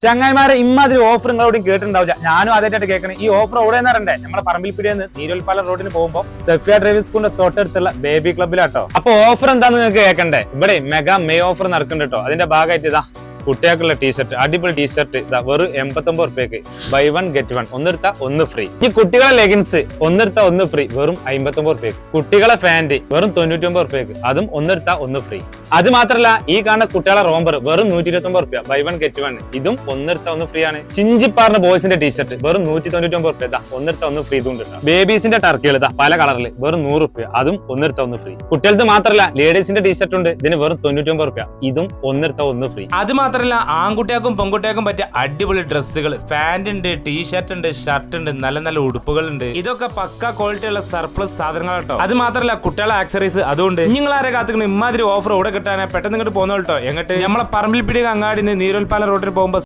ചങ്ങായിമാരെ ഇമ്മാതിരി ഓഫർ നിങ്ങളോടും കേട്ടിട്ടുണ്ടാവില്ല. ഞാനും ആദ്യമായിട്ട് കേൾക്കണം. ഈ ഓഫർ എവിടെയെന്ന് പറയണ്ടേ? നമ്മുടെ പറമ്പിൽപ്പിടിയെന്ന് നീരോൽപ്പാലം റോഡിന് പോകുമ്പോൾ സെഫിയ ഡ്രൈവിംഗ് സ്കൂളിന്റെ തൊട്ടടുത്തുള്ള ബേബി ക്ലബ്ബിലാട്ടോ. അപ്പൊ ഓഫർ എന്താന്ന് നിങ്ങൾക്ക് കേൾക്കണ്ടേ? ഇവിടെ മെഗാ മേ ഓഫർ നടക്കുന്നുണ്ട് കേട്ടോ. അതിന്റെ ഭാഗമായിട്ട് ഇതാ കുട്ടികൾക്കുള്ള ടീഷർട്ട്, അടിപൊളി ടീഷർട്ട് ഇതാ വെറും 89 റുപ്യക്ക് ബൈ 1 ഗെറ്റ് 1, ഒന്നെടുത്ത ഒന്ന് ഫ്രീ. ഈ കുട്ടികളെ ലെഗിൻസ് ഒന്നെടുത്ത ഒന്ന് ഫ്രീ വെറും 59 റുപ്യക്ക്. കുട്ടികളെ ഫാന്റ് വെറും 99 റുപ്യക്ക്, അതും ഒന്നെടുത്ത ഒന്ന് ഫ്രീ. അത് മാത്രല്ല ഈ കാണുന്ന കുട്ടികളെ റോംബർ വെറും 129 റുപ്യ ബൈ 1 ഗെറ്റ് 1, ഇതും ഒന്നെടുത്ത ഒന്ന് ഫ്രീ ആണ്. ചിഞ്ചിപ്പാറിന്റെ ബോയ്സിന്റെ ടീഷർട്ട് വെറും 199 റുപ്യ, ഇതാ ഒന്നെടുത്ത ഒന്ന് ഫ്രീ. ഇതും കിട്ടാം. ബേബീസിന്റെ ടർക്കികൾ ഇതാ പല കളറിൽ വെറും 100 റുപ്യ, അതും ഒന്നെടുത്ത ഒന്ന് ഫ്രീ. കുട്ടികൾക്ക് മാത്രല്ല ലേഡീസിന്റെ ടീഷർട്ട് ഉണ്ട്, ഇതിന് വെറും 99 റുപ്യ, ഇതും ഒന്നെടുത്ത ഒന്ന് ഫ്രീ. അത് മാത്രല്ല ആൺകുട്ടികൾക്കും പെൺകുട്ടികൾക്കും പറ്റിയ അടിപൊളി ഡ്രസ്സുകൾ, പാന്റ് ഉണ്ട്, ടീഷർട്ട് ഉണ്ട്, ഷർട്ട് ഉണ്ട്, നല്ല നല്ല ഉടുപ്പുകൾ ഉണ്ട്. ഇതൊക്കെ പക്ക ക്വാളിറ്റി ഉള്ള സർപ്ലസ് സാധനങ്ങൾ കേട്ടോ. അത് മാത്രല്ല കുട്ടികളെ ആക്സറീസ് അതുകൊണ്ട്. നിങ്ങൾ ആരെ കാത്തുക്കണം ഇമാതിരി ഓഫർ ഇവിടെ കിട്ടാൻ പെട്ടെന്ന് ഇങ്ങോട്ട് പോകുന്ന കേട്ടോ. എങ്ങോട്ട്? നമ്മളെ പറമ്പിൽപ്പിടി അങ്ങാടി നീരോൽപ്പാലം റോഡിൽ പോകുമ്പോൾ